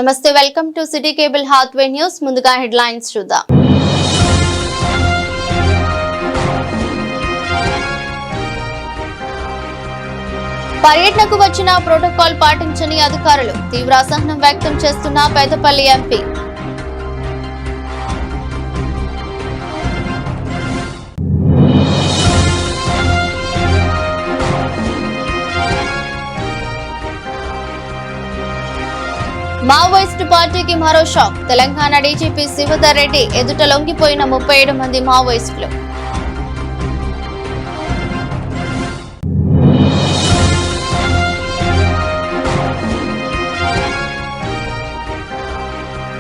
నమస్తే, welcome to city cable Hathway news. ముందుగా headlines చూద్దాం. పర్యటనకు వచ్చిన ప్రోటోకాల్ పాటించని అధికారులు, తీవ్ర అసహనం వ్యక్తం చేస్తున్న పెద్దపల్లి ఎంపీ. మావోయిస్టు పార్టీకి మరో షాక్. తెలంగాణ డీజీపీ శివధర్ రెడ్డి ఎదుట లొంగిపోయిన 37 మంది మావోయిస్టులు.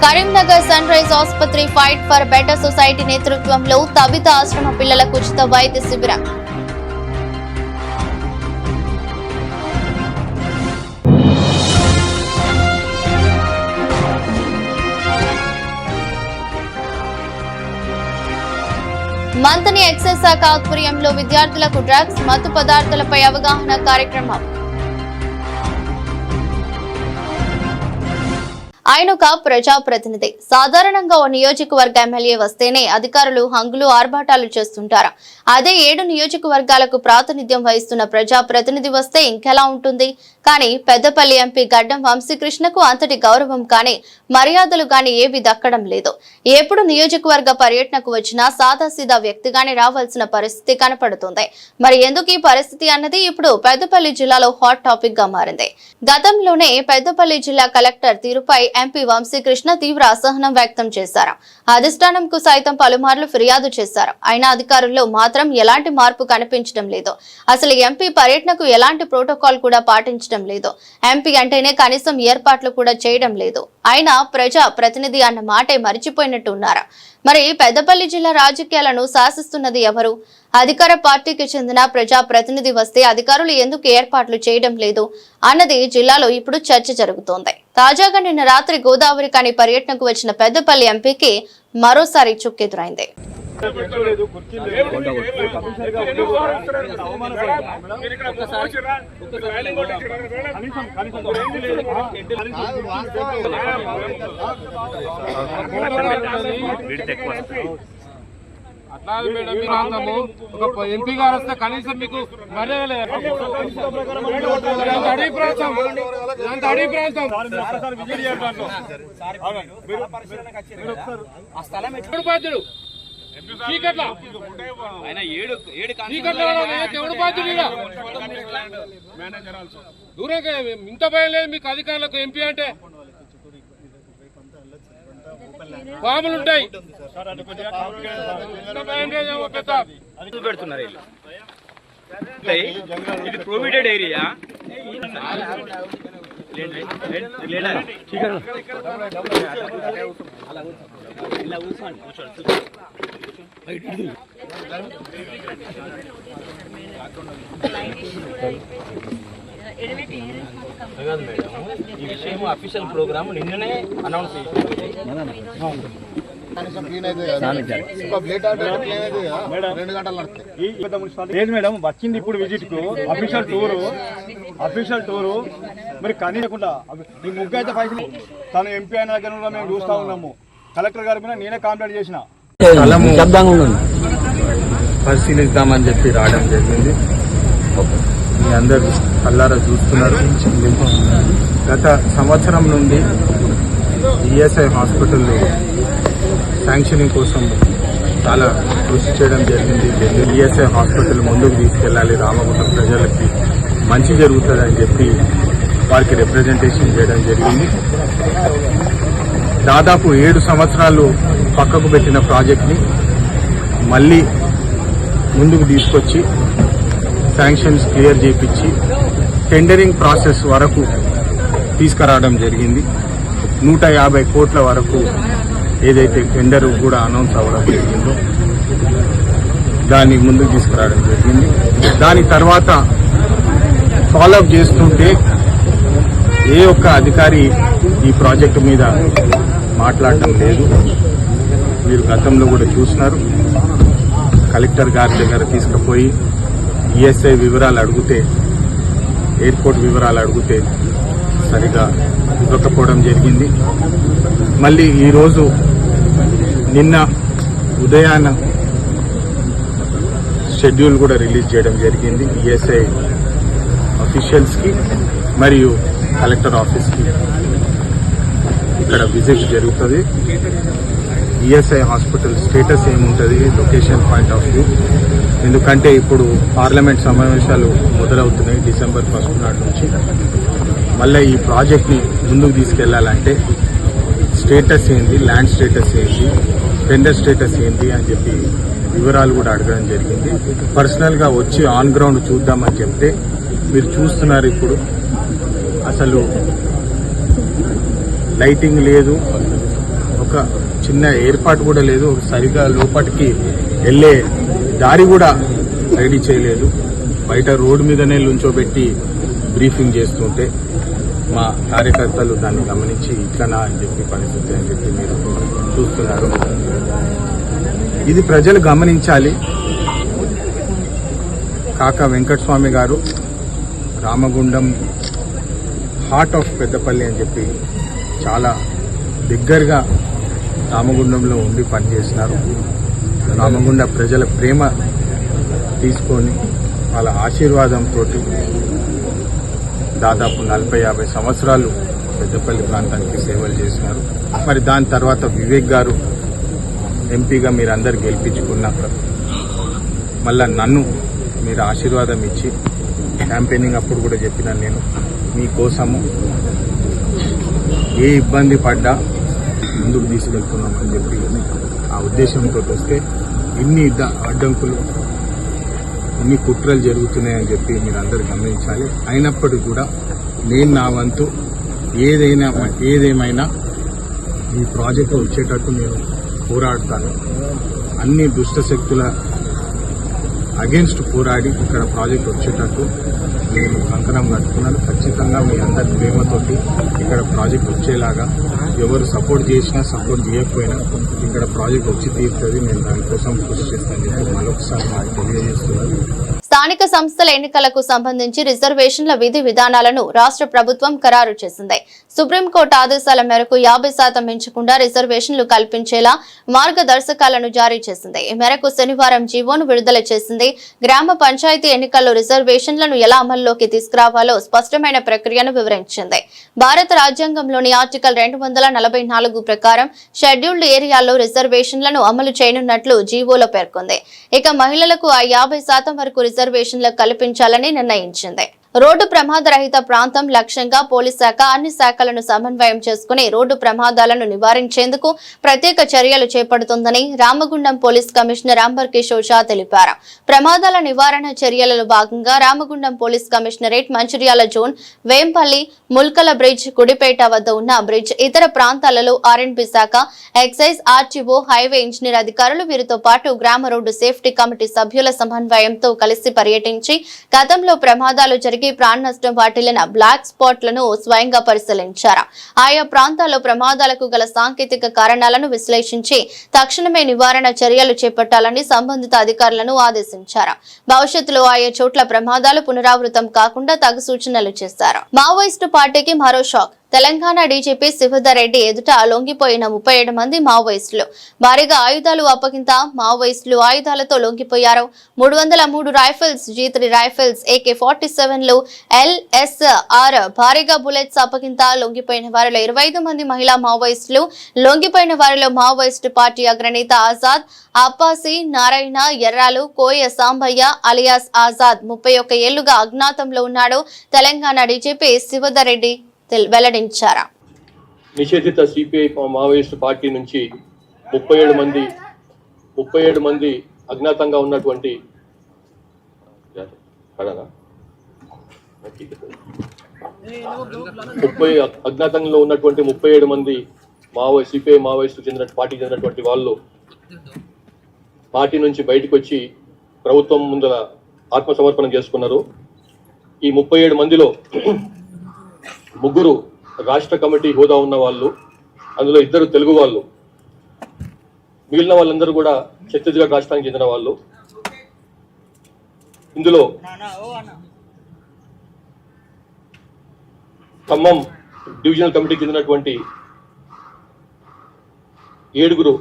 కరీంనగర్ సన్ రైజ్ ఆసుపత్రి ఫైట్ ఫర్ బెటర్ సొసైటీ నేతృత్వంలో తబిత ఆశ్రమ పిల్లలకు ఉచిత వైద్య శిబిరం. మంతని ఎక్సైజ్ శాఖ ఆధ్వర్యంలో విద్యార్థులకు డ్రగ్స్, మత్తు పదార్థాలపై అవగాహన కార్యక్రమం. ఆయన ఒక ప్రజాప్రతినిధి. సాధారణంగా ఓ నియోజకవర్గ ఎమ్మెల్యే వస్తేనే అధికారులు హంగులు ఆర్భాటాలు చేస్తుంటారు. అదే 7 నియోజకవర్గాలకు ప్రాతినిధ్యం వహిస్తున్న ప్రజాప్రతినిధి వస్తే ఇంకెలా ఉంటుంది? కానీ పెద్దపల్లి ఎంపీ గడ్డం వంశీకృష్ణకు అంతటి గౌరవం కానీ మర్యాదలు గాని ఏవి దక్కడం లేదు. ఎప్పుడు నియోజకవర్గ పర్యటనకు వచ్చినా సాదాసీదా వ్యక్తిగానే రావాల్సిన పరిస్థితి కనపడుతుంది. మరి ఎందుకు ఈ పరిస్థితి అన్నది ఇప్పుడు పెద్దపల్లి జిల్లాలో హాట్ టాపిక్ గా మారింది. గతంలోనే పెద్దపల్లి జిల్లా కలెక్టర్ తీరుపై ఎంపీ వంశీకృష్ణ తీవ్ర అసహనం వ్యక్తం చేశారు. అధిష్టానంకు సైతం పలుమార్లు ఫిర్యాదు చేశారు. అయినా అధికారుల్లో మాత్రం ఎలాంటి మార్పు కనిపించడం లేదు. అసలు ఎంపీ పర్యటనకు ఎలాంటి ప్రోటోకాల్ కూడా పాటించడం లేదు. ఎంపీ అంటేనే కనీసం ఏర్పాట్లు కూడా చేయడం లేదు. అయినా ప్రజా ప్రతినిధి అన్న మాటే మరిచిపోయినట్టు ఉన్నారు. మరి పెద్దపల్లి జిల్లా రాజకీయాలను శాసిస్తున్నది ఎవరు? అధికార పార్టీకి చెందిన ప్రజా ప్రతినిధి వస్తే అధికారులు ఎందుకు ఏర్పాట్లు చేయడం లేదు అన్నది జిల్లాలో ఇప్పుడు చర్చ జరుగుతోంది. తాజాగా నిన్న రాత్రి గోదావరి కని పర్యటనకు వచ్చిన పెద్దపల్లి ఎంపీకి మరోసారి చుక్కెదురైంది. అట్లా మేడం, మీ ప్రాంతము ఒక ఎంపీ గారు వస్తే కనీసం మీకు మర్యాద అడవి ప్రాంతం బాధ్యుడు దూరంగా ఇంత భయం లేదు మీకు అధికారులకు. ఎంపీ అంటే పాములు ఉంటాయి, పెడుతున్నారు. ఇది ప్రొహిబిటెడ్ ఏరియా. ఈ విషయం అఫీషియల్ ప్రోగ్రామ్ నిన్ననే అనౌన్స్ లేదు మేడం. వచ్చింది ఇప్పుడు విజిట్ కు అఫీషియల్ టూరు మరి కనీయకుండా ఈ ముగ్గు అయితే పైసలు తను ఎంపీ అయిన దగ్గర కూడా మేము చూస్తా ఉన్నాము. కలెక్టర్ గారి మీద నేనే కంప్లైంట్ చేసిన. పరిశీలిద్దామని చెప్పి రావడం జరిగింది. మీ అందరూ కళ్ళారా చూస్తున్నారు. గత సంవత్సరం నుండి ఈఎస్ఐ హాస్పిటల్లో శాంక్షనింగ్ కోసం చాలా కృషి చేయడం జరిగింది. ఈఎస్ఐ హాస్పిటల్ ముందుకు తీసుకెళ్లాలి, రామగుండం ప్రజలకి మంచి జరుగుతుందని చెప్పి వారికి రిప్రజెంటేషన్ చేయడం జరిగింది. దాదాపు 7 సంవత్సరాలు పక్కకు పెట్టిన ప్రాజెక్ట్ని మళ్ళీ ముందుకు తీసుకొచ్చి శాంక్షన్స్ క్లియర్ చేయించి టెండరింగ్ ప్రాసెస్ వరకు తీసుకురావడం జరిగింది. 150 కోట్ల వరకు ఏదైతే టెండర్ కూడా అనౌన్స్ అవ్వడం జరిగిందో దాన్ని ముందుకు తీసుకురావడం జరిగింది. దాని తర్వాత ఫాలోఅప్ చేస్తుంటే ఏ ఒక్క అధికారి ఈ ప్రాజెక్టు మీద మాట్లాడటం లేదు. మీరు గతంలో కూడా చూసినారు. కలెక్టర్ గారి దగ్గర తీసుకుపోయి ఈఎస్ఐ వివరాలు అడిగితే, ఎయిర్పోర్ట్ వివరాలు అడిగితే సరిగా ఇవ్వకపోవడం జరిగింది. మళ్ళీ ఈరోజు నిన్న ఉదయాన షెడ్యూల్ కూడా రిలీజ్ చేయడం జరిగింది. ఈఎస్ఐ అఫీషియల్స్కి మరియు కలెక్టర్ ఆఫీస్కి ఇక్కడ విజిట్ జరుగుతుంది. ఈఎస్ఐ హాస్పిటల్ స్టేటస్ ఏముంటుంది, లొకేషన్ పాయింట్ ఆఫ్ వ్యూ, ఎందుకంటే ఇప్పుడు పార్లమెంట్ సమావేశాలు మొదలవుతున్నాయి డిసెంబర్ 1 నాటి నుంచి. మళ్ళీ ఈ ప్రాజెక్ట్ని ముందుకు తీసుకెళ్లాలంటే స్టేటస్ ఏంది, ల్యాండ్ స్టేటస్ ఏంది, టెండర్ స్టేటస్ ఏంది అని చెప్పి వివరాలు కూడా అడగడం జరిగింది. పర్సనల్గా వచ్చి ఆన్ గ్రౌండ్ చూద్దామని చెప్తే మీరు చూస్తున్నారు ఇప్పుడు అసలు లైటింగ్ లేదు, ఒక చిన్న ఏర్పాటు కూడా లేదు, సరిగా లోపలికి వెళ్ళే దారి కూడా రెడీ చేయలేదు. బయట రోడ్డు మీదనే నుంచోబెట్టి బ్రీఫింగ్ చేస్తుంటే మా కార్యకర్తలు దాన్ని గమనించి ఇట్లనా అని చెప్పి పరిస్థితి అని చెప్పి మీరు చూస్తున్నారు. ఇది ప్రజలు గమనించాలి. కాకా వెంకటస్వామి గారు రామగుండం హార్ట్ ఆఫ్ పెద్దపల్లి అని చెప్పి చాలా దగ్గరగా రామగుండంలో ఉండి పనిచేసినారు. రామగుండ ప్రజల ప్రేమ తీసుకొని వాళ్ళ ఆశీర్వాదంతో దాదాపు 40-50 సంవత్సరాలు పెద్దపల్లి ప్రాంతానికి సేవలు చేసినారు. మరి దాని తర్వాత వివేక్ గారు ఎంపీగా మీరందరు గెలిపించుకున్నాక మళ్ళా నన్ను మీరు ఆశీర్వాదం ఇచ్చి క్యాంపెయినింగ్ అప్పుడు కూడా చెప్పినాను, నేను మీకోసము ఏ ఇబ్బంది పడ్డా ముందుకు తీసుకెళ్తున్నామని చెప్పి ఆ ఉద్దేశంతో వస్తే ఇన్ని అడ్డంకులు, ఇన్ని కుట్రలు జరుగుతున్నాయని చెప్పి మీరు అందరూ గమనించాలి. అయినప్పటికీ కూడా నేను నా వంతు ఏదేమైనా ఈ ప్రాజెక్టు వచ్చేటట్టు నేను పోరాడతాను. అన్ని దుష్ట శక్తుల అగేన్స్ట్ పోరాడి ఇక్కడ ప్రాజెక్ట్ వచ్చేటట్టు నేను కంకణం కట్టుకున్నాను. ఖచ్చితంగా మీ అందరి ప్రేమతోటి ఇక్కడ ప్రాజెక్ట్ వచ్చేలాగా ఎవరు సపోర్ట్ చేసినా సపోర్ట్ చేయకపోయినా ఇక్కడ ప్రాజెక్ట్ వచ్చి తీరుతుంది. నేను దానికోసం కృషి చేస్తానని చెప్పి మరొకసారి నాకు తెలియజేస్తున్నాను. స్థానిక సంస్థల ఎన్నికలకు సంబంధించి రిజర్వేషన్ల విధి విధానాలను రాష్ట్ర ప్రభుత్వం ఖరారు చేసింది. సుప్రీంకోర్టు ఆదేశాల మేరకు 50% మించకుండా రిజర్వేషన్లు కల్పించేలా మార్గదర్శకాలను జారీ చేసింది. ఈ మేరకు శనివారం జీవోను విడుదల చేసింది. గ్రామ పంచాయతీ ఎన్నికల్లో రిజర్వేషన్లను ఎలా అమల్లోకి తీసుకురావాలో స్పష్టమైన ప్రక్రియను వివరించింది. భారత రాజ్యాంగంలోని ఆర్టికల్ 244 ప్రకారం షెడ్యూల్డ్ ఏరియాల్లో రిజర్వేషన్లను అమలు చేయనున్నట్లు జీవోలో పేర్కొంది. ఇక మహిళలకు ఆ 50% వరకు రిజర్వేషన్లు కల్పించాలని నిర్ణయించింది. రోడ్డు ప్రమాద రహిత ప్రాంతం లక్ష్యంగా పోలీస్ శాఖ అన్ని శాఖలను సమన్వయం చేసుకుని రోడ్డు ప్రమాదాలను నివారించేందుకు ప్రత్యేక చర్యలు చేపడుతుందని రామగుండం పోలీస్ కమిషనర్ అంబర్ కిషోర్ షా తెలిపారు. ప్రమాదాల నివారణ చర్యలలో భాగంగా Ramagundam police commissionerate, Mancherial zone, Vempalli, Mulkala bridge, Gudipeta వద్ద ఉన్న బ్రిడ్జ్, ఇతర ప్రాంతాలలో ఆర్ఎండ్బి శాఖ, ఎక్సైజ్, ఆర్టీఓ, హైవే ఇంజనీర్ అధికారులు, వీరితో పాటు గ్రామ రోడ్డు సేఫ్టీ కమిటీ సభ్యుల సమన్వయంతో కలిసి పర్యటించి గతంలో ప్రమాదాలు జరిగి ప్రాణ నష్టం వాటిల్లిన బ్లాక్ స్పాట్లను స్వయంగా పరిశీలించారు. ఆయా ప్రాంతాల్లో ప్రమాదాలకు గల సాంకేతిక కారణాలను విశ్లేషించి తక్షణమే నివారణ చర్యలు చేపట్టాలని సంబంధిత అధికారులను ఆదేశించారు. భవిష్యత్తులో ఆయా చోట్ల ప్రమాదాలు పునరావృతం కాకుండా తగు సూచనలు చేశారు. మావోయిస్టు పార్టీకి మరో షాక్. తెలంగాణ డీజీపీ శివధర్ రెడ్డి ఎదుట లొంగిపోయిన 37 మంది మావోయిస్టులు. భారీగా ఆయుధాలు అప్పగింత మావోయిస్టులు ఆయుధాలతో లొంగిపోయారు. 303 రైఫిల్స్, G3 రైఫిల్స్, AK-47లు, LSR, భారీగా బుల్లెట్స్ అప్పగింత. లొంగిపోయిన వారిలో 25 మంది మహిళా మావోయిస్టులు. లొంగిపోయిన వారిలో మావోయిస్టు పార్టీ అగ్రనేత ఆజాద్, అప్పాసి, నారాయణ, ఎర్రాలు, కోయ సాంబయ్య అలియాస్ ఆజాద్ 31 ఏళ్లుగా అజ్ఞాతంలో ఉన్నాడు. తెలంగాణ డీజీపీ శివధర్ రెడ్డి వెల్లడించారు. నిషేధిత సిపిఐ మావోయిస్టు పార్టీ నుంచి 37 మంది అజ్ఞాతంగా ఉన్నటువంటి అజ్ఞాతంలో ఉన్నటువంటి 37 మంది సిపిఐ మావోయిస్టు పార్టీకి చెందినటువంటి వాళ్ళు పార్టీ నుంచి బయటకు వచ్చి ప్రభుత్వం ముందర ఆత్మసమర్పణ చేసుకున్నారు. ఈ 37 మందిలో 3 రాష్ట్ర కమిటీ హోదా ఉన్న వాళ్ళు, అందులో 2 తెలుగు వాళ్ళు, మిగిలిన వాళ్ళందరూ కూడా ఛత్తీస్గఢ్ రాష్ట్రానికి చెందిన వాళ్ళు. ఇందులో ఖమ్మం డివిజనల్ కమిటీకి చెందినటువంటి 7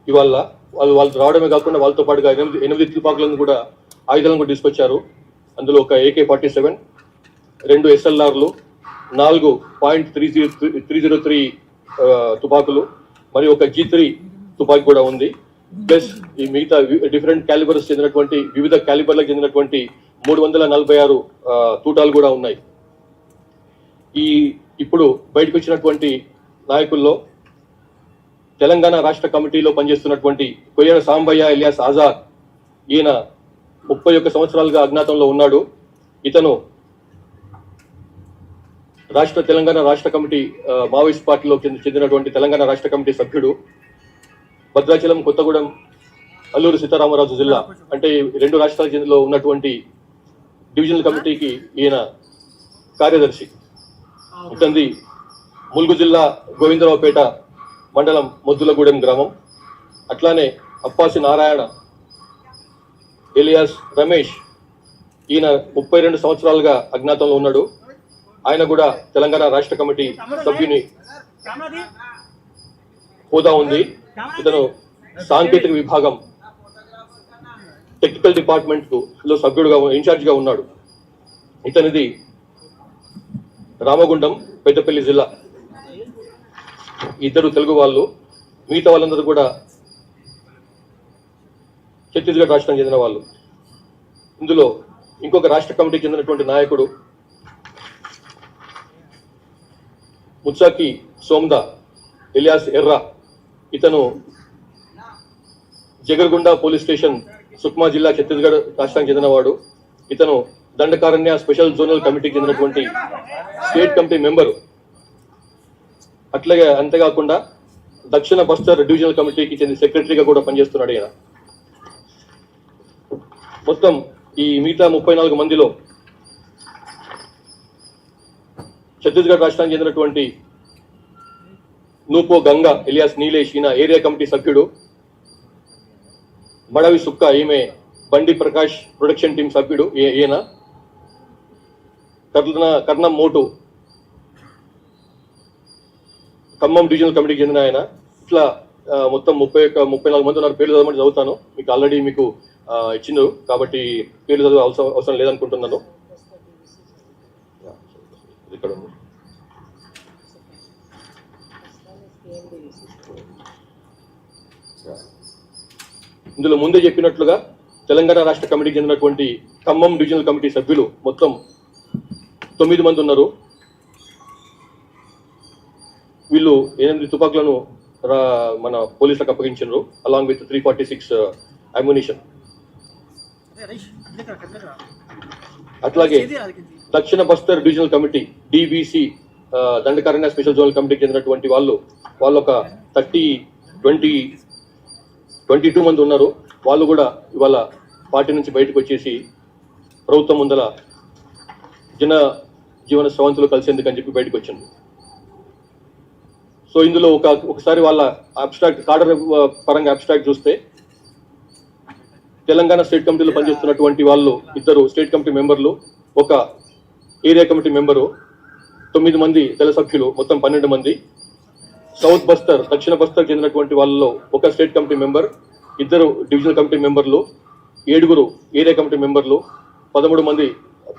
ఇవాళ వాళ్ళు రావడమే కాకుండా వాళ్ళతో పాటుగా 8 తుపాకులను కూడా ఆయుధాలను కూడా తీసుకొచ్చారు. అందులో ఒక AK-47, 2 SLRలు, 4.303 తుపాకులు మరియు ఒక G3 తుపాకి కూడా ఉంది. ప్లస్ ఈ మిగతా డిఫరెంట్ క్యాలిబర్స్ చెందినటువంటి వివిధ క్యాలిబర్లకు చెందినటువంటి 346 తూటాలు కూడా ఉన్నాయి. ఇప్పుడు బయటకు వచ్చినటువంటి నాయకుల్లో తెలంగాణ రాష్ట్ర కమిటీలో పనిచేస్తున్నటువంటి కొయ్యడ సాంబయ్య ఎలియాస్ ఆజాద్, ఈయన 31 సంవత్సరాలుగా అజ్ఞాతంలో ఉన్నాడు. ఇతను తెలంగాణ రాష్ట్ర కమిటీ మావోయిస్ట్ పార్టీలో చెందినటువంటి తెలంగాణ రాష్ట్ర కమిటీ సభ్యుడు. భద్రాచలం, కొత్తగూడెం, అల్లూరు సీతారామరాజు జిల్లా అంటే 2 రాష్ట్రాల చెందిలో ఉన్నటువంటి డివిజనల్ కమిటీకి ఈయన కార్యదర్శి. ఇతంది ములుగు జిల్లా గోవిందరావుపేట మండలం మొద్దులగూడెం గ్రామం. అట్లానే అప్పాసి నారాయణ ఎలియాస్ రమేష్, ఈయన 32 సంవత్సరాలుగా అజ్ఞాతంలో ఉన్నాడు. ఆయన కూడా తెలంగాణ రాష్ట్ర కమిటీ సభ్యుని హోదా ఉంది. ఇతను సాంకేతిక విభాగం టెక్నికల్ డిపార్ట్మెంట్ లో సభ్యుడుగా ఇన్ఛార్జ్ గా ఉన్నాడు. ఇతనిది రామగుండం, పెద్దపల్లి జిల్లా. ఇద్దరు తెలుగు వాళ్ళు, మిగతా వాళ్ళందరూ కూడా ఛత్తీస్గఢ్ రాష్ట్రానికి చెందిన వాళ్ళు. ఇందులో ఇంకొక రాష్ట్ర కమిటీకి చెందినటువంటి నాయకుడు ముత్సాకి సోమ్దా ఎలియాస్ ఎర్రా. ఇతను జగర్గుండా పోలీస్ స్టేషన్, సుక్మా జిల్లా, ఛత్తీస్గఢ్ రాష్ట్రానికి చెందినవాడు. ఇతను దండకారణ్య స్పెషల్ జోనల్ కమిటీకి చెందినటువంటి స్టేట్ కమిటీ మెంబరు. అట్లాగే అంతేకాకుండా దక్షిణ బస్తర్ డివిజనల్ కమిటీకి చెందిన సెక్రటరీగా కూడా పనిచేస్తున్నాడు ఈయన. మొత్తం ఈ మిగతా 34 మందిలో ఛత్తీస్గఢ్ రాష్ట్రానికి చెందినటువంటి నూపో గంగా ఎలియాస్ నీలేష్, ఈయన ఏరియా కమిటీ సభ్యుడు. మడవి సుక్క, ఈమె బండి ప్రకాష్ ప్రొడక్షన్ టీం సభ్యుడు ఈయన. కర్ణం మోటు ఖమ్మం డివిజనల్ కమిటీకి చెందిన ఆయన. ఇట్లా మొత్తం 34 మంది ఉన్నారు. పేర్లు చదవమని చదువుతాను, మీకు ఆల్రెడీ మీకు ఇచ్చిండు కాబట్టి పేర్లు చదువు అవసరం లేదనుకుంటున్నాను. ఇక్కడ ఉంది. ఇందులో ముందే చెప్పినట్లుగా తెలంగాణ రాష్ట్ర కమిటీకి చెందినటువంటి ఖమ్మం డివిజనల్ కమిటీ సభ్యులు మొత్తం 9 మంది ఉన్నారు. వీళ్ళు 8 తుపాకులను మన పోలీసులకు అప్పగించారు, అలాంగ్ విత్ 346 అమ్యునిషన్. అట్లాగే దక్షిణ Bastar divisional committee DBC Dandakaranya special zonal కమిటీకి చెందినటువంటి వాళ్ళు ఒక 22 మంది ఉన్నారు. వాళ్ళు కూడా ఇవాళ పార్టీ నుంచి బయటకు వచ్చేసి ప్రభుత్వం ముందర జీవన స్రవంతులు కలిసేందుకని చెప్పి బయటకు వచ్చింది. సో ఇందులో ఒకసారి వాళ్ళ అబ్స్ట్రాక్ట్ కాడర్ పరంగా అబ్స్ట్రాక్ట్ చూస్తే తెలంగాణ స్టేట్ కమిటీలో పనిచేస్తున్నటువంటి వాళ్ళు 2 స్టేట్ కమిటీ మెంబర్లు, ఒక ఏరియా కమిటీ మెంబరు, 9 మంది తెల సభ్యులు, మొత్తం 12 మంది. సౌత్ బస్తర్, దక్షిణ బస్తర్ చెందినటువంటి వాళ్ళలో ఒక state committee member, 2 divisional committee మెంబర్లు, 7 ఏరియా కమిటీ మెంబర్లు, 13 మంది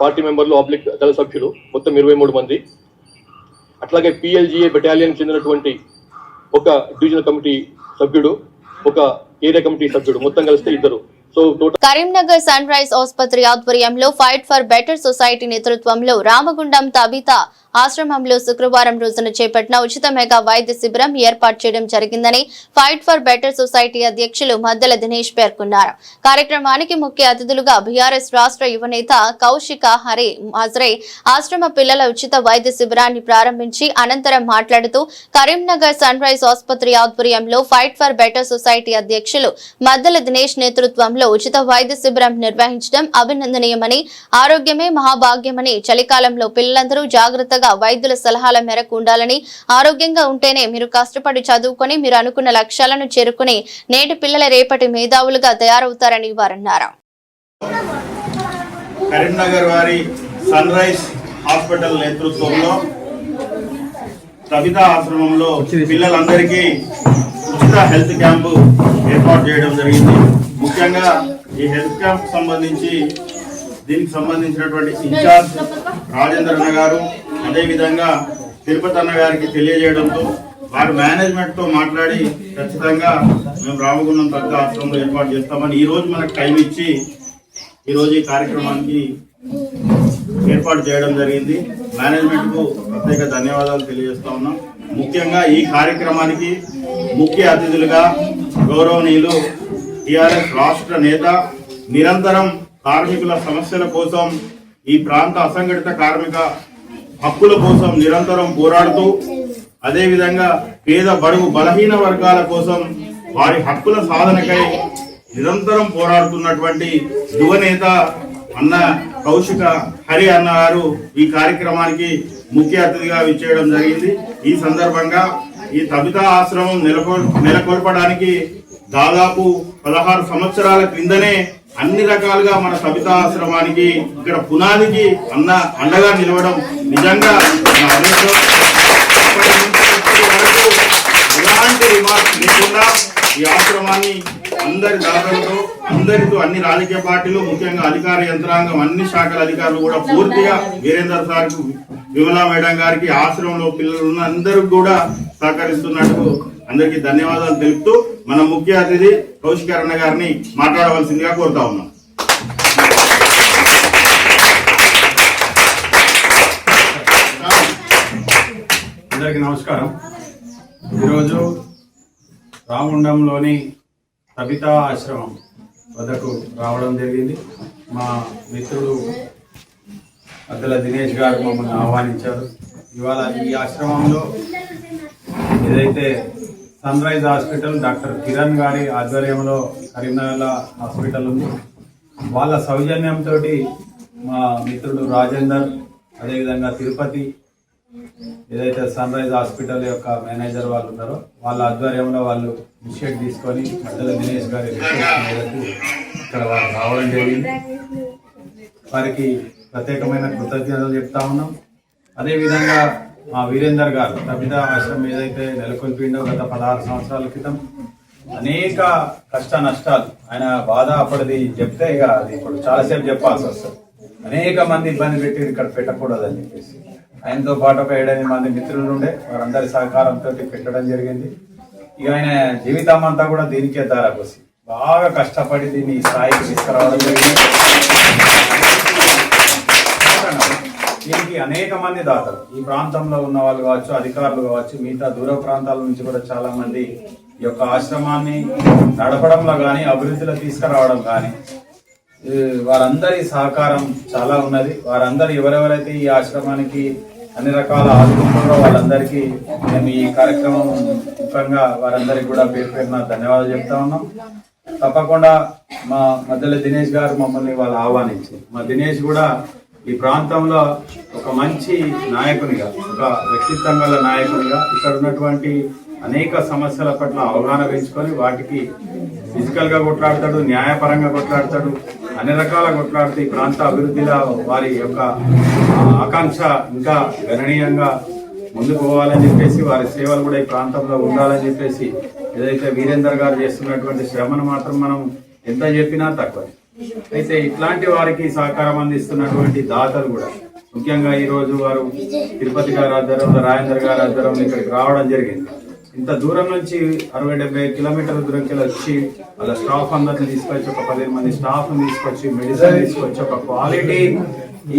పార్టీ మెంబర్లు ఆబ్లిక్ దళ సభ్యులు, మొత్తం 23 మంది. అట్లాగే PLGA బెటాలియన్ చెందినటువంటి ఒక డివిజనల్ కమిటీ సభ్యుడు, ఒక ఏరియా కమిటీ సభ్యుడు, మొత్తం కలిస్తే 2. కరీంనగర్ సన్ రైజ్ ఆసుపత్రి ఆధ్వర్యంలో ఫైట్ ఫర్ బెటర్ సొసైటీ నేతృత్వంలో రామగుండం తబితా ఆశ్రమంలో శుక్రవారం రోజున చేపట్టిన ఉచిత మెగా వైద్య శిబిరం ఏర్పాటు చేయడం జరిగిందని ఫైట్ ఫర్ బెటర్ సొసైటీ అధ్యక్షులు మద్దెల దినేష్ పేర్కొన్నారు. కార్యక్రమానికి ముఖ్య అతిథులుగా బీఆర్ఎస్ రాష్ట్ర యువనేత కౌశిక హాజరై ఆశ్రమ పిల్లల ఉచిత వైద్య శిబిరాన్ని ప్రారంభించి అనంతరం మాట్లాడుతూ కరీంనగర్ సన్ రైజ్ ఆసుపత్రి ఆధ్వర్యంలో ఫైట్ ఫర్ బెటర్ సొసైటీ అధ్యక్షులు మద్దెల దినేష్ నేతృత్వంలో ఉచిత వైద్య శిబిరం నిర్వహించడం అభినందనీయమని, ఆరోగ్యమే మహాభాగ్యమని, చలికాలంలో పిల్లలందరూ జాగ్రత్తగా వైద్యుల సలహాల మేరకు ఉండాలని, ఆరోగ్యంగా ఉంటేనే మీరు కష్టపడి చదువుకొని మీరు అనుకున్న లక్ష్యాలను చేరుకుని నేటి పిల్లల రేపటి మేధావులుగా తయారవుతారని వారన్నారు. కరీంనగర్ వారి సన్ రైజ్ హాస్పిటల్ నేతృత్వంలో సబితా ఆశ్రమంలో పిల్లలందరికీ ఉచిత హెల్త్ క్యాంపు ఏర్పాటు చేయడం జరిగింది. ముఖ్యంగా ఈ హెల్త్ క్యాంప్ సంబంధించి దీనికి సంబంధించినటువంటి ఇన్ఛార్జ్ రాజేంద్ర అన్న గారు, అదేవిధంగా తిరుపతి అన్న గారికి తెలియజేయడంతో వారు మేనేజ్మెంట్ తో మాట్లాడి ఖచ్చితంగా మేము రామగుండం సబితా ఆశ్రమంలో ఏర్పాటు చేస్తామని ఈ రోజు మనకు టైం ఇచ్చి ఈరోజు ఈ కార్యక్రమానికి ఏర్పాటు చేయడం జరిగింది. మేనేజ్మెంట్ కు ప్రత్యేక ధన్యవాదాలు తెలియజేస్తా ఉన్నాం. ముఖ్యంగా ఈ కార్యక్రమానికి ముఖ్య అతిథులుగా గౌరవనీయులు టిఆర్ఎస్ రాష్ట్ర నేత, నిరంతరం కార్మికుల సమస్యల కోసం, ఈ ప్రాంత అసంఘటిత కార్మిక హక్కుల కోసం నిరంతరం పోరాడుతూ, అదేవిధంగా పేద బడుగు బలహీన వర్గాల కోసం వారి హక్కుల సాధనకై నిరంతరం పోరాడుతున్నటువంటి యువనేత అన్న కౌశిక హరి అన్న గారు ఈ కార్యక్రమానికి ముఖ్య అతిథిగా విచ్చేయడం జరిగింది. ఈ సందర్భంగా ఈ సబితా ఆశ్రమం నెలకొల్పడానికి దాదాపు 16 సంవత్సరాల క్రిందనే అన్ని రకాలుగా మన సబితా ఆశ్రమానికి ఇక్కడ పునాదికి అండగా నిలవడం నిజంగా ఎలాంటి రిమార్క్స్ లేకుండా ఈ ఆశ్రమాన్ని అందరి దాతలతో, అందరితో, అన్ని రాజకీయ పార్టీలు, ముఖ్యంగా అధికార యంత్రాంగం, అన్ని శాఖల అధికారులు కూడా పూర్తిగా వీరేందర్ సార్, విమలా మేడం గారికి, ఆశ్రమంలో పిల్లలు ఉన్న అందరికి కూడా సహకరిస్తున్నట్టు అందరికీ ధన్యవాదాలు తెలుపుతూ మన ముఖ్య అతిథి కౌశికరణ గారిని మాట్లాడవలసిందిగా కోరుతా ఉన్నాం. అందరికీ నమస్కారం. ఈరోజు రామగుండంలోని సబితా ఆశ్రమం వద్దకు రావడం జరిగింది. మా మిత్రుడు అద్దల దినేష్ గారు మమ్మల్ని ఆహ్వానించారు. ఇవాళ ఈ ఆశ్రమంలో ఏదైతే sunrise hospital doctor Kiran గారి ఆధ్వర్యంలో కరీంనగర్ హాస్పిటల్ ఉంది, వాళ్ళ సౌజన్యంతో మా మిత్రుడు రాజేందర్, అదేవిధంగా తిరుపతి ఏదైతే సన్ రైజ్ హాస్పిటల్ యొక్క మేనేజర్ వాళ్ళు ఉన్నారో వాళ్ళ ఆధ్వర్యంలో వాళ్ళు ఇనిషియేట్ తీసుకొని అద్దల దినేష్ గారి రిక్వెస్ట్ మేరకు ఇక్కడ వారు రావడం జరిగింది. వారికి ప్రత్యేకమైన కృతజ్ఞతలు చెప్తా ఉన్నాం. అదేవిధంగా మా వీరేందర్ గారు సబితా ఆశ్రమం ఏదైతే నెలకొల్పిండో గత 16 సంవత్సరాల క్రితం అనేక కష్ట నష్టాలు, ఆయన బాధ అప్పటిది చెప్తే ఇక అది ఇప్పుడు చాలాసేపు చెప్పాల్సి వస్తుంది. అనేక మంది ఇబ్బంది పెట్టి ఇక్కడ పెట్టకూడదని చెప్పేసి ఆయనతో పాటు ఒక 7-8 మంది మిత్రులు ఉండే, వారందరి సహకారంతో పెట్టడం జరిగింది. ఇక ఆయన జీవితం అంతా కూడా దీనికే దారాకొసి బాగా కష్టపడి దీన్ని స్థాయికి తీసుకురావడం జరిగింది. దీనికి అనేక మంది దాతలు, ఈ ప్రాంతంలో ఉన్న వాళ్ళు కావచ్చు, అధికారులు కావచ్చు, మిగతా దూర ప్రాంతాల నుంచి కూడా చాలా మంది ఈ యొక్క ఆశ్రమాన్ని నడపడంలో కానీ అభివృద్ధిలో తీసుకురావడం కానీ వారందరి సహకారం చాలా ఉన్నది. వారందరూ ఎవరెవరైతే ఈ ఆశ్రమానికి అన్ని రకాల ఆదుకుంటారో వాళ్ళందరికీ మేము ఈ కార్యక్రమం ముఖ్యంగా వారందరికీ కూడా పేరు పేరున ధన్యవాదాలు చెప్తా ఉన్నాం. తప్పకుండా మా మధ్యలో దినేష్ గారు మమ్మల్ని వాళ్ళు ఆహ్వానించి, మా దినేష్ కూడా ఈ ప్రాంతంలో ఒక మంచి నాయకునిగా, ఒక వ్యక్తిత్వం గల నాయకునిగా ఇక్కడ ఉన్నటువంటి అనేక సమస్యల పట్ల అవగాహన పెంచుకొని వాటికి ఫిజికల్ గా కొట్లాడతాడు, న్యాయపరంగా కొట్లాడతాడు, అన్ని రకాల కొట్లాడుతూ ఈ ప్రాంత అభివృద్ధిలో వారి యొక్క ఆకాంక్ష ఇంకా గణనీయంగా ముందుకు పోవాలని చెప్పేసి, వారి సేవలు కూడా ఈ ప్రాంతంలో ఉండాలని చెప్పేసి ఏదైతే వీరేందర్ గారు చేస్తున్నటువంటి శ్రమను మాత్రం మనం ఎంత చెప్పినా తక్కువ. అయితే ఇట్లాంటి వారికి సహకారం అందిస్తున్నటువంటి దాతలు కూడా ముఖ్యంగా ఈ రోజు వారు తిరుపతి గారి ఆధ్వర్యంలో, రాజేందర్ గారి ఆధ్వర్యంలో ఇక్కడికి రావడం జరిగింది. ఇంత దూరం నుంచి 60-70 కిలోమీటర్ల దూరంకి వచ్చి వాళ్ళ స్టాఫ్ అందరిని తీసుకొచ్చి, ఒక 15 మంది స్టాఫ్ తీసుకొచ్చి, మెడిసిన్ తీసుకొచ్చి, ఒక క్వాలిటీ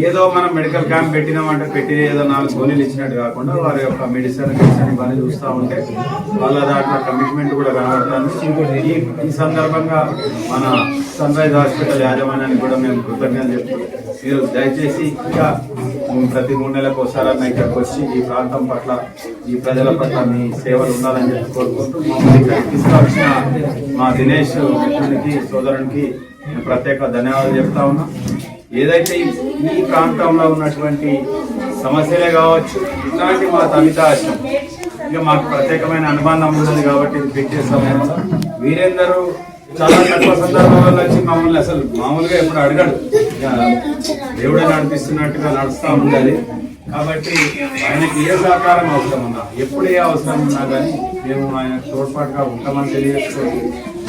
ఏదో మనం మెడికల్ క్యాంప్ పెట్టినామంటే పెట్టి ఏదో 4 గోళీలు ఇచ్చినట్టు కాకుండా వారి యొక్క మెడిసిన్ ఇవన్నీ చూస్తూ ఉంటే వాళ్ళ దాంట్లో కమిట్మెంట్ కూడా కనబడుతుంది. ఈ సందర్భంగా మన సన్ రైజ్ హాస్పిటల్ యాజమాన్యానికి కూడా మేము కృతజ్ఞతలు చెప్తాం. మీరు దయచేసి ఇంకా ప్రతి 3 నెలలకు ఒకసారి ఇక్కడికి వచ్చి ఈ ప్రాంతం పట్ల, ఈ ప్రజల పట్ల మీ సేవలు ఉండాలని చెప్పి కోరుకుంటూ మమ్మల్ని ఇక్కడికి తీసుకొచ్చిన మా దినేష్ మిత్రునికి, సోదరునికి ప్రత్యేక ధన్యవాదాలు చెప్తా ఉన్నాం. ఏదైతే ఈ ప్రాంతంలో ఉన్నటువంటి సమస్యలే కావచ్చు, ఇట్లాంటి మా సబితా ఆశ్రమం ఇంకా మాకు ప్రత్యేకమైన అనుబంధం ఉన్నది కాబట్టి ఇది పెట్టే సమయంలో వీరేందరూ చాలా తక్కువ సందర్భాల్లో వచ్చి మమ్మల్ని అసలు మామూలుగా ఎప్పుడు అడగడు, దేవుడే నడిపిస్తున్నట్టుగా నడుస్తూ ఉండాలి. కాబట్టి ఆయనకి ఏ సహకారం అవసరం ఉన్నా, ఎప్పుడు ఏ అవసరం ఉన్నా కానీ మేము ఆయన తోడ్పాటుగా ఉంటామని తెలియజేసుకొని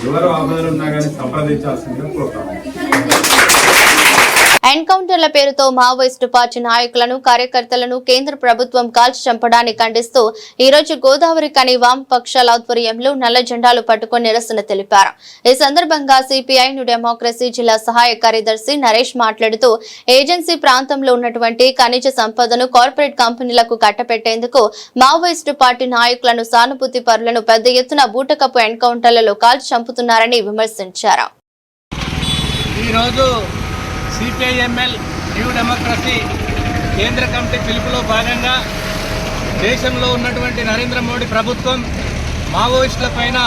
ఎవరు ఆపదలు ఉన్నా కానీ సంప్రదించాల్సిందిగా కోరుతాము. ఎన్కౌంటర్ల పేరుతో మావోయిస్టు పార్టీ నాయకులను కార్యకర్తలను కేంద్ర ప్రభుత్వం కాల్చి చంపడాన్ని ఖండిస్తూ ఈ రోజు గోదావరి కని వామపక్షాల ఆధ్వర్యంలో నల్ల జెండాలు పట్టుకుని నిరసన తెలిపారు. ఈ సందర్భంగా సిపిఐ న్యూ డెమోక్రసీ జిల్లా సహాయ కార్యదర్శి నరేష్ మాట్లాడుతూ ఏజెన్సీ ప్రాంతంలో ఉన్నటువంటి ఖనిజ సంపదను కార్పొరేట్ కంపెనీలకు కట్టపెట్టేందుకు మావోయిస్టు పార్టీ నాయకులను సానుభూతి పరులను పెద్ద ఎత్తున బూటకపు ఎన్కౌంటర్లలో కాల్చి చంపుతున్నారని విమర్శించారు. సిపిఐఎంఎల్ న్యూ డెమోక్రసీ కేంద్ర కమిటీ పిలుపులో భాగంగా దేశంలో ఉన్నటువంటి నరేంద్ర మోడీ ప్రభుత్వం మావోయిస్టుల పైన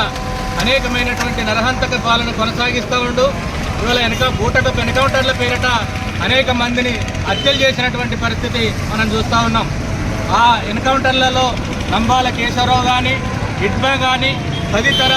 అనేకమైనటువంటి నరహంతక పాలన కొనసాగిస్తూ ఉంటూ ఇవాళ బూటకపు ఎన్కౌంటర్ల పేరిట అనేక మందిని హత్యలు చేసినటువంటి పరిస్థితి మనం చూస్తూ ఉన్నాం. ఆ ఎన్కౌంటర్లలో నంబాల కేశవరావు కానీ, ఇడ్బా కానీ తదితర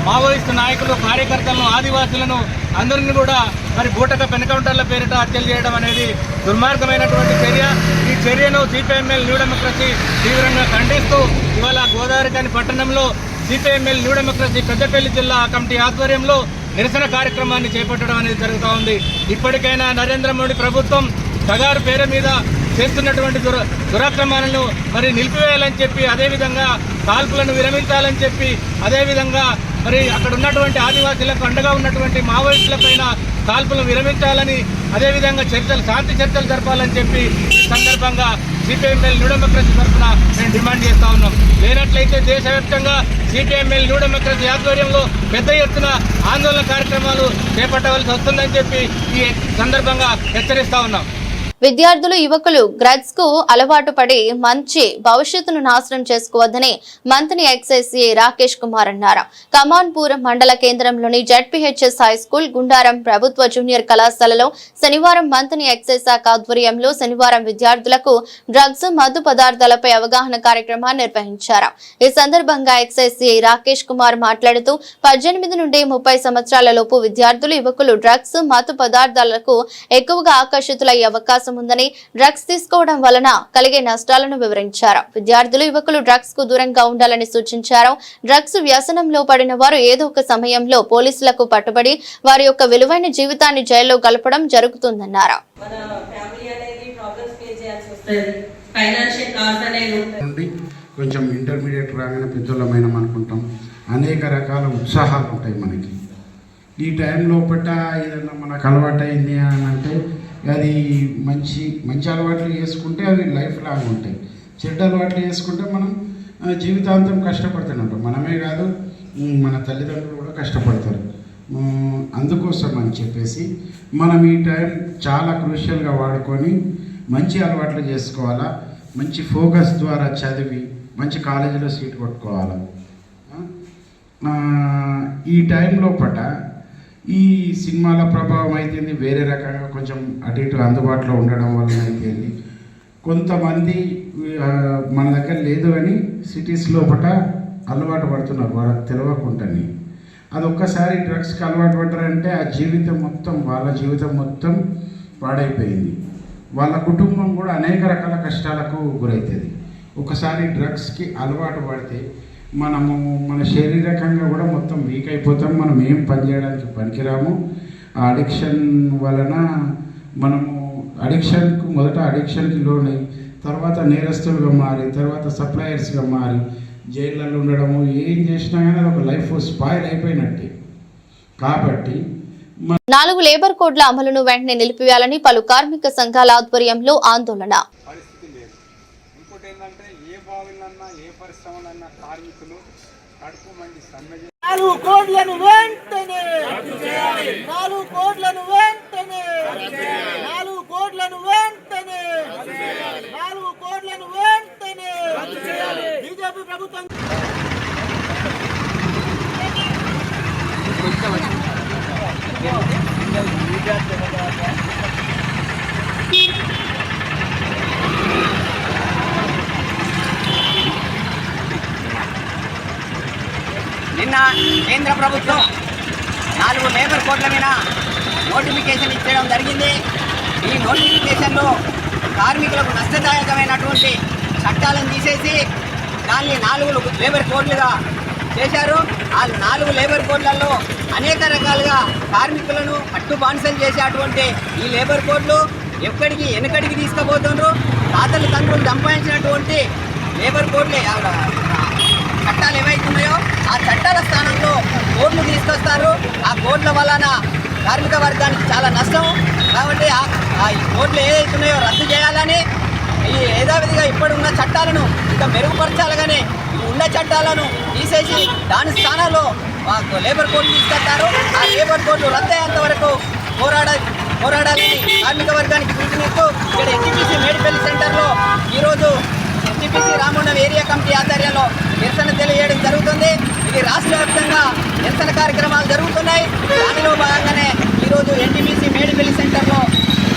మావోయిస్టు నాయకులు, కార్యకర్తలను, ఆదివాసులను అందరినీ కూడా మరి బూటకపు ఎన్కౌంటర్ల పేరిట హత్యలు చేయడం అనేది దుర్మార్గమైనటువంటి చర్య. ఈ చర్యను సిపిఐఎంఎల్ న్యూ డెమోక్రసీ తీవ్రంగా ఖండిస్తూ ఇవాళ గోదావరి కని పట్టణంలో సిపిఐఎంఎల్ న్యూ డెమోక్రసీ పెద్దపల్లి జిల్లా కమిటీ ఆధ్వర్యంలో నిరసన కార్యక్రమాన్ని చేపట్టడం అనేది జరుగుతూ ఉంది. ఇప్పటికైనా నరేంద్ర మోడీ ప్రభుత్వం సగారు పేరు మీద చేస్తున్నటువంటి దురాక్రమాలను మరి నిలిపివేయాలని చెప్పి, అదేవిధంగా కాల్పులను విరమించాలని చెప్పి, అదేవిధంగా మరి అక్కడ ఉన్నటువంటి ఆదివాసీలకు అండగా ఉన్నటువంటి మావోయిస్టుల పైన కాల్పులను విరమించాలని, అదేవిధంగా శాంతి చర్చలు జరపాలని చెప్పి ఈ సందర్భంగా సిపిఐఎంఎల్ న్యూ డెమోక్రసీ తరఫున మేము డిమాండ్ చేస్తూ ఉన్నాం. లేనట్లయితే దేశవ్యాప్తంగా సిపిఐఎంఎల్ న్యూ డెమోక్రసీ ఆధ్వర్యంలో పెద్ద ఎత్తున ఆందోళన కార్యక్రమాలు చేపట్టవలసి వస్తుందని చెప్పి ఈ సందర్భంగా హెచ్చరిస్తా ఉన్నాం. విద్యార్థులు, యువకులు డ్రగ్స్ కు అలవాటు పడి మంచి భవిష్యత్తును నాశనం చేసుకోవద్దని మంత్రి ఎక్సైజ్ సిఐ రాకేష్ కుమార్ అన్నారు. కమాన్పూర్ మండల కేంద్రంలోని జెడ్పీహెచ్ఎస్ హై స్కూల్, గుండారం ప్రభుత్వ జూనియర్ కళాశాలలో శనివారం మంత్రి ఎక్సైజ్ శాఖ ఆధ్వర్యంలో శనివారం విద్యార్థులకు డ్రగ్స్, మత్తు పదార్థాలపై అవగాహన కార్యక్రమాన్ని నిర్వహించారు. ఈ సందర్భంగా ఎక్సైజ్ సిఐ రాకేష్ కుమార్ మాట్లాడుతూ 18 నుండి 30 సంవత్సరాల లోపు విద్యార్థులు, యువకులు డ్రగ్స్, మత్తు పదార్థాలకు ఎక్కువగా ఆకర్షితులయ్యే అవకాశం ఉందని, డ్రగ్స్ తీసుకోవడం వలన కలిగే నష్టాలను వివరించారు. విద్యార్థులు, యువకులు డ్రగ్స్ కు దూరంగా ఉండాలని సూచించారు. డ్రగ్స్ వ్యసనంలో పడిన వారు ఏదో ఒక సమయంలో పోలీసులకు పట్టుబడి వారి యొక్క విలువైన జీవితాన్ని జైల్లో గలపడం జరుగుతుందన్నారు. కొంచెం ఇంటర్మీడియట్ రాగానే పెద్దోళ్ళమైన అనుకుంటాం, అనేక రకాల ఉత్సాహాలు ఉంటాయి మనకి. ఈ టైంలో పట్ట ఏదన్నా మనకు అలవాటు అయింది అని అంటే అది మంచి అలవాట్లు చేసుకుంటే అవి లైఫ్ లాగా ఉంటాయి. చెడ్డ అలవాట్లు చేసుకుంటే మనం జీవితాంతం కష్టపడుతూనే ఉంటాం. మనమే కాదు, మన తల్లిదండ్రులు కూడా కష్టపడతారు. అందుకోసం అని చెప్పేసి మనం ఈ టైం చాలా క్రూషియల్గా వాడుకొని మంచి అలవాట్లు చేసుకోవాలా. మంచి ఫోకస్ ద్వారా చదివి మంచి కాలేజీలో సీట్ కొట్టుకోవాలా. ఈ టైంలో పట ఈ సినిమాల ప్రభావం అయితేంది, వేరే రకంగా కొంచెం అటు ఇటు అందుబాటులో ఉండడం వల్ల అయితేంది, కొంతమంది మన దగ్గర లేదు అని సిటీస్ లోపల అలవాటు పడుతున్నారు వాళ్ళకి తెలియకుండానే. అది ఒక్కసారి డ్రగ్స్కి అలవాటు పడ్డారంటే ఆ జీవితం మొత్తం, వాళ్ళ జీవితం మొత్తం పాడైపోయింది. వాళ్ళ కుటుంబం కూడా అనేక రకాల కష్టాలకు గురవుతుంది. ఒకసారి డ్రగ్స్కి అలవాటు పడితే మన శారీరకంగా కూడా మొత్తం వీక్ అయిపోతాం. మనం ఏం పని చేయడానికి పనికిరాము. ఆ అడిక్షన్ వలన మనము మొదట అడిక్షన్కి లోనై తర్వాత నేరస్తులుగా మారి తర్వాత సప్లయర్స్గా మారి జైళ్ళలో ఉండడము, ఏం చేసినా కానీ అది ఒక లైఫ్ స్పాయిల్ అయిపోయినట్టే. కాబట్టి 4 లేబర్ కోడ్ల అమలును వెంటనే నిలిపివేయాలని పలు కార్మిక సంఘాల ఆధ్వర్యంలో ఆందోళన. నాలుగు కోడ్లను వెంటనే బీజేపీ ప్రభుత్వం నిన్న కేంద్ర ప్రభుత్వం 4 లేబర్ కోడ్ల మీద నోటిఫికేషన్ ఇచ్చడం జరిగింది. ఈ నోటిఫికేషన్లో కార్మికులకు నష్టదాయకమైనటువంటి చట్టాలను తీసేసి దాన్ని 4 లేబర్ కోడ్లుగా చేశారు. ఆ 4 లేబర్ కోడ్లలో అనేక రకాలుగా కార్మికులను బానిసలు చేసేటువంటి ఈ లేబర్ కోడ్లు వెనకడికి తీసుకుపోతున్నారు. తాతలు తండ్రులు సంపాదించినటువంటి లేబర్ కోడ్లే చట్టాలు ఏవైతున్నాయో ఆ చట్టాల స్థానంలో కోడ్లు తీసుకొస్తారు. ఆ కోడ్ల వలన కార్మిక వర్గానికి చాలా నష్టం. కాబట్టి ఈ కోడ్లు ఏదైతున్నాయో రద్దు చేయాలని, ఈ యథావిధిగా ఇప్పుడున్న చట్టాలను ఇంకా మెరుగుపరచాలని, ఉన్న చట్టాలను తీసేసి దాని స్థానంలో లేబర్ కోడ్లు తీసుకొస్తారు. ఆ లేబర్ కోడ్లు రద్దయ్యేంత వరకు పోరాడాలని కార్మిక వర్గానికి పిలుపునిస్తూ ఇక్కడ ఎన్టీపీసీ మేడిపల్లి సెంటర్లో ఈరోజు ఎన్టీపీసీ రామగుండం ఏరియా కమిటీ ఆధ్వర్యంలో నిరసన తెలియజేయడం జరుగుతుంది. ఇది రాష్ట్ర వ్యాప్తంగా నిరసన కార్యక్రమాలు జరుగుతున్నాయి. దానిలో భాగంగానే ఈరోజు ఎన్టీపీసీ మేడిపల్లి సెంటర్లో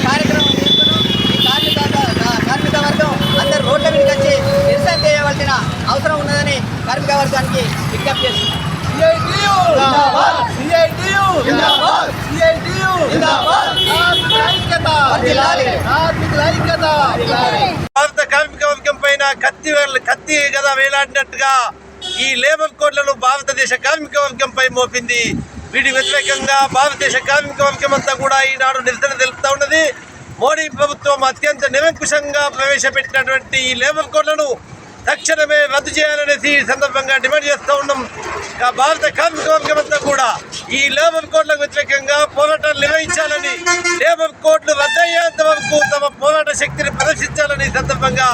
కార్యక్రమం చేస్తున్నాం. ఈ కార్మిక వర్గం అందరు రోడ్ల మీదకి వచ్చి నిరసన చేయవలసిన అవసరం ఉన్నదని కార్మిక వర్గానికి విజ్ఞప్తి చేస్తున్నాం. భారత కార్మిక వర్గం పైన కత్తి గదా వేలాడినట్టుగా ఈ లేబర్ కోడ్లను భారతదేశ కార్మిక వర్గంపై మోపింది. వీటి వ్యతిరేకంగా భారతదేశ కార్మిక వర్గం అంతా కూడా ఈనాడు నిరసన తెలుపుతా ఉన్నది. మోడీ ప్రభుత్వం అత్యంత నిరంకుశంగా ప్రవేశపెట్టినటువంటి ఈ లేబర్ కోడ్లను తక్షణమే రద్దు చేయాలనేసి ఈ సందర్భంగా డిమాండ్ చేస్తూ ఉన్నాం. భారత కార్మిక వర్గం అంతా కూడా ఈ లేబర్ కోడ్లకు వ్యతిరేకంగా పోరాటాలు నిర్వహించాలని, లేబర్ కోడ్లు రద్దయ్యేంత వరకు తమ పోరాట శక్తిని ప్రదర్శించాలని ఈ సందర్భంగా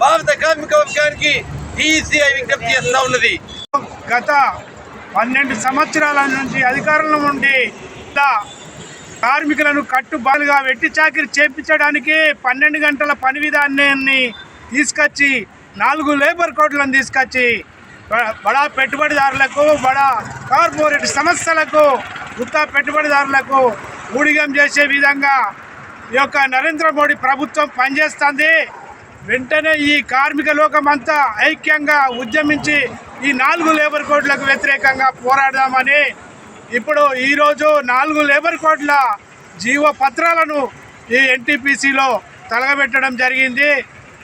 భారత కార్మిక వర్గానికి టీసీఐ విజ్ఞప్తి చేస్తూ ఉన్నది. గత 12 సంవత్సరాల నుంచి అధికారంలో ఉండి కార్మికులను కట్టుబాలుగా వెట్టి చాకిరి చేపించడానికి 12 గంటల పని విధానాన్ని తీసుకొచ్చి 4 లేబర్ కోడ్లను తీసుకొచ్చి బడా పెట్టుబడిదారులకు, బడా కార్పొరేట్ సంస్థలకు, గుత్తా పెట్టుబడిదారులకు ఊడిగం చేసే విధంగా ఈ యొక్క నరేంద్ర మోడీ ప్రభుత్వం పనిచేస్తుంది. వెంటనే ఈ కార్మిక లోకమంతా ఐక్యంగా ఉద్యమించి ఈ 4 లేబర్ కోడ్లకు వ్యతిరేకంగా పోరాడదామని ఇప్పుడు ఈరోజు 4 లేబర్ కోడ్ల జీవో పత్రాలను ఈ ఎన్టీపీసీలో తలగబెట్టడం జరిగింది.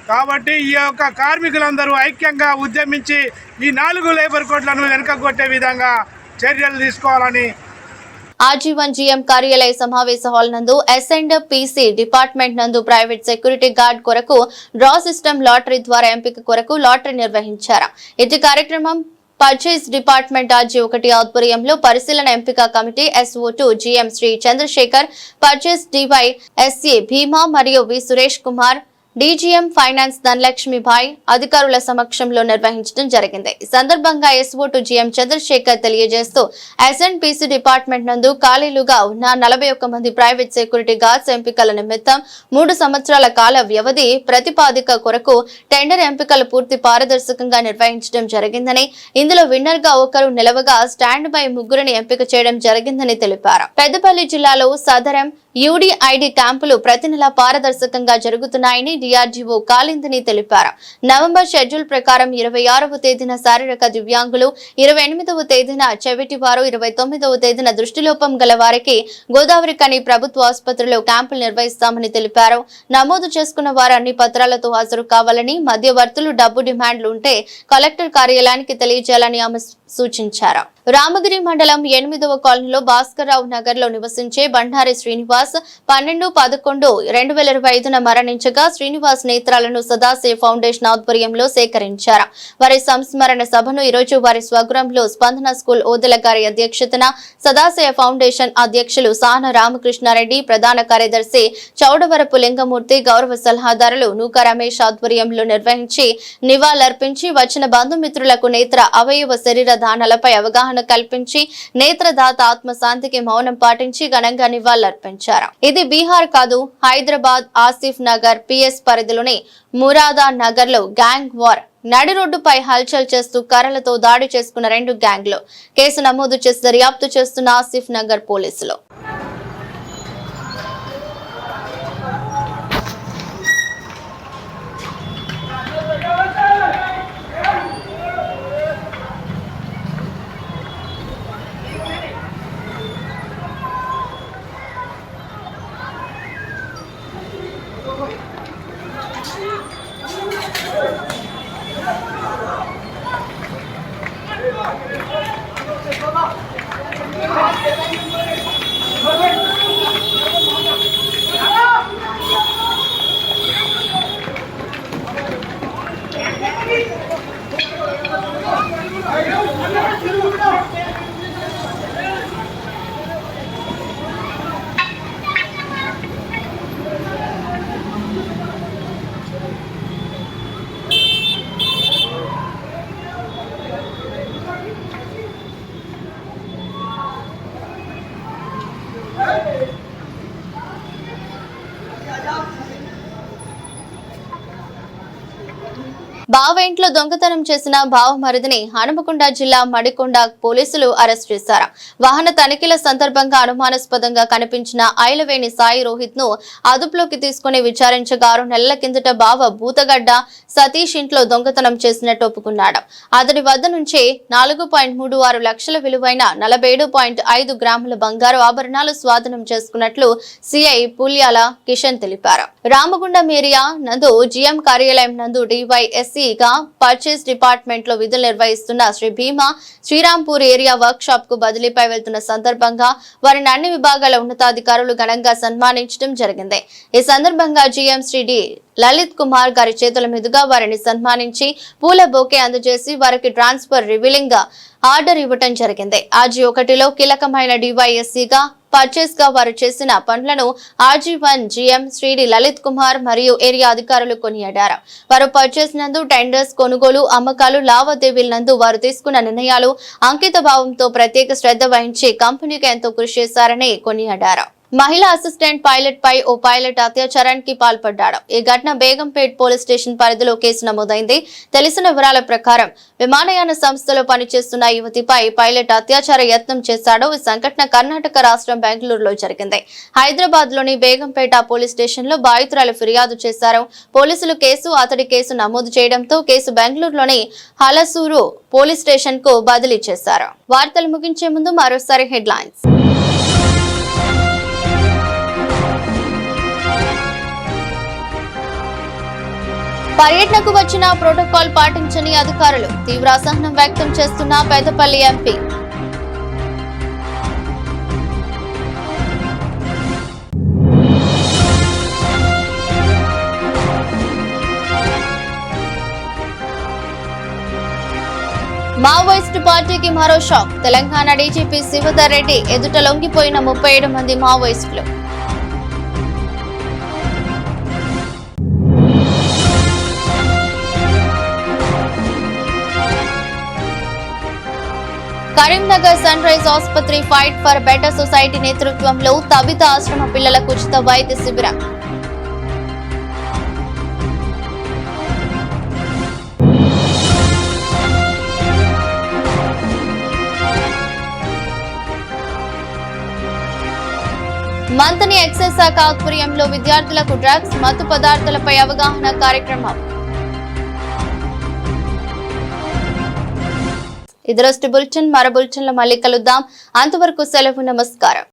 కాబట్టి ఈ యొక్క కార్మికులందరూ ఐక్యంగా ఉద్యమించి ఈ 4 లేబర్ కోడ్లను వెనుకగొట్టే విధంగా చర్యలు తీసుకోవాలని ఆజీవన్ జీఎం కార్యాలయ సమావేశ హాల్ నందు ఎస్&పీసీ డిపార్ట్మెంట్ నందు ప్రైవేట్ సెక్యూరిటీ గార్డ్ కొరకు డ్రా సిస్టమ్ లాటరీ ద్వారా ఎంపిక కొరకు లాటరీ నిర్వహించారు. ఇది కార్యక్రమం పర్చేజ్ డిపార్ట్మెంట్ RG1 ఆధ్వర్యంలో పరిశీలన ఎంపిక committee SO2 GM Shri Chandrashekar, purchase DY SC Bhima మరియు V Suresh Kumar, DGM finance Dhanalakshmibai అధికారుల సమక్షంలో నిర్వహించడం జరిగింది. ఈ సందర్భంగా SO2 GM చంద్రశేఖర్ తెలియజేస్తూ ఎస్&పీసీ డిపార్ట్మెంట్ నందు ఖాళీలుగా ఉన్న 41 మంది ప్రైవేట్ సెక్యూరిటీ గార్డ్స్ ఎంపికల నిమిత్తం 3 సంవత్సరాల కాల వ్యవధి ప్రతిపాదిక కొరకు టెండర్ ఎంపికలు పూర్తి పారదర్శకంగా నిర్వహించడం జరిగిందని, ఇందులో విన్నర్ గా ఒకరు నిలవగా స్టాండ్ బై 3 ఎంపిక చేయడం జరిగిందని తెలిపారు. పెద్దపల్లి జిల్లాలో సదరం UDID క్యాంపులు ప్రతి నెల పారదర్శకంగా జరుగుతున్నాయని DRDO కాలిందని తెలిపారు. నవంబర్ షెడ్యూల్ ప్రకారం 26వ తేదీన శారీరక దివ్యాంగులు, 28వ తేదీన చెవిటివారు, 29వ తేదీన దృష్టిలోపం గల వారికి గోదావరి కని ప్రభుత్వ ఆసుపత్రిలో క్యాంపులు నిర్వహిస్తామని తెలిపారు. నమోదు చేసుకున్న వారు అన్ని పత్రాలతో హాజరు కావాలని, మధ్యవర్తులు డబ్బు డిమాండ్లు ఉంటే కలెక్టర్ కార్యాలయానికి తెలియజేయాలని ఆమె సూచించారు. రామగిరి మండలం 8వ కాలనీలో భాస్కర్రావు నగర్ లో నివసించే బండారి శ్రీనివాస్ 12/11/2025న మరణించగా శ్రీనివాస్ నేత్రాలను సదాశివ ఫౌండేషన్ ఆధ్వర్యంలో సేకరించారు. వారి సంస్మరణ సభను ఈరోజు వారి స్వగృహంలో స్పందన స్కూల్ ఓదెల గారి అధ్యక్షతన సదాశివ ఫౌండేషన్ అధ్యక్షులు సాన రామకృష్ణారెడ్డి, ప్రధాన కార్యదర్శి చౌడవరపు లింగమూర్తి, గౌరవ సలహాదారులు నూక రమేష్ ఆధ్వర్యంలో నిర్వహించి నివాళులర్పించి వచ్చిన బంధుమిత్రులకు నేత్ర అవయవ శరీర దానాలపై అవగాహన కల్పించి నేత్రదాత ఆత్మశాంతికి మౌనం పాటించి ఘనంగా నివాళులర్పించారు. ఇది బీహార్ కాదు, హైదరాబాద్ ఆసిఫ్ నగర్ PS పరిధిలోని మురాదా నగర్ లో గ్యాంగ్ వార్. నడి రోడ్డుపై హల్చల్ చేస్తూ కర్రలతో దాడి చేసుకున్న 2 గ్యాంగ్లు. కేసు నమోదు చేసి దర్యాప్తు చేస్తున్న ఆసిఫ్ నగర్ పోలీసులు. బావ ఇంట్లో దొంగతనం చేసిన బావమరిదిని హనుమకొండ జిల్లా మడికొండ పోలీసులు అరెస్ట్ చేశారు. వాహన తనిఖీల సందర్భంగా అనుమానాస్పదంగా కనిపించిన ఐలవేణి సాయి రోహిత్ ను అదుపులోకి తీసుకుని విచారించగా 6 నెలల కిందట బావ బూతగడ్డ సతీష్ ఇంట్లో దొంగతనం చేసినట్టు ఒప్పుకున్నాడు. అతని వద్ద నుంచి 4.36 లక్షల విలువైన 47.5 గ్రాముల బంగారు ఆభరణాలు స్వాధీనం చేసుకున్నట్లు సిఐ పుల్యాల కిషన్ తెలిపారు. రామగుండం ఏరియా నందు జిఎం కార్యాలయం నందు డివైఎస్సీగా పర్చేస్ డిపార్ట్మెంట్ లో విధులు నిర్వహిస్తున్న శ్రీ భీమా శ్రీరాంపూర్ ఏరియా వర్క్ షాప్ కు బదిలీపై వెళ్తున్న సందర్భంగా వారిని అన్ని విభాగాల ఉన్నతాధికారులు ఘనంగా సన్మానించడం జరిగింది. ఈ సందర్భంగా జిఎం శ్రీ డి లలిత్ కుమార్ గారి చేతుల మీదుగా వారిని సన్మానించి పూల బొకే అందజేసి వారికి ట్రాన్స్ఫర్ రివీలింగ్ ఆర్డర్ ఇవ్వటం జరిగింది. RG1లో కీలకమైన డివైఎస్సీగా పర్చేస్ గా వారు చేసిన పనులను RG1 GM Shri D Lalit Kumar మరియు ఏరియా అధికారులు కొనియాడారు. వారు పర్చేస్ నందు టెండర్స్, కొనుగోలు, అమ్మకాలు, లావాదేవీల నందు వారు తీసుకున్న నిర్ణయాలు అంకిత భావంతో ప్రత్యేక శ్రద్ధ వహించి కంపెనీకి ఎంతో కృషి చేశారని కొనియాడారు. మహిళా అసిస్టెంట్ పైలట్ పై ఓ పైలట్ అత్యాచారానికి పాల్పడ్డాడు. ఈ ఘటన బేగంపేట్ పోలీస్ స్టేషన్ పరిధిలో కేసు నమోదైంది. తెలిసిన వివరాల ప్రకారం విమానయాన సంస్థలో పనిచేస్తున్న యువతిపై పైలట్ అత్యాచార యత్నం చేశాడు. ఈ సంఘటన కర్ణాటక రాష్ట్రం బెంగళూరులో జరిగింది. హైదరాబాద్ లోని బేగంపేట పోలీస్ స్టేషన్ లో బాధితురాలు ఫిర్యాదు చేశారు. పోలీసులు అతడి కేసు నమోదు చేయడంతో కేసు బెంగళూరులోని హలసూరు పోలీస్ స్టేషన్ కు బదిలీ చేశారు. వార్తలు ముగించే ముందు మరోసారి హెడ్లైన్స్. పర్యటనకు వచ్చిన ప్రోటోకాల్ పాటించని అధికారులు తీవ్ర అసహనం వ్యక్తం చేస్తున్న పెద్దపల్లి ఎంపీ. మావోయిస్టు పార్టీకి మరో షాక్. తెలంగాణ డీజీపీ శివధర్ రెడ్డి ఎదుట లొంగిపోయిన 37 మంది మావోయిస్టులు. కరీంనగర్ సన్ రైజ్ ఆసుపత్రి ఫైట్ ఫర్ బెటర్ సొసైటీ నేతృత్వంలో తబిత ఆశ్రమ పిల్లలకు ఉచిత వైద్య శిబిరం. మంతని ఎక్సైజ్ శాఖ ఆధ్వర్యంలో విద్యార్థులకు డ్రగ్స్, మత్తు పదార్థాలపై అవగాహన కార్యక్రమం. ఇది రోజు బులెటిన్. మరో బులెటిన్లో మళ్ళీ కలుద్దాం. అంతవరకు సెలవు. నమస్కారం.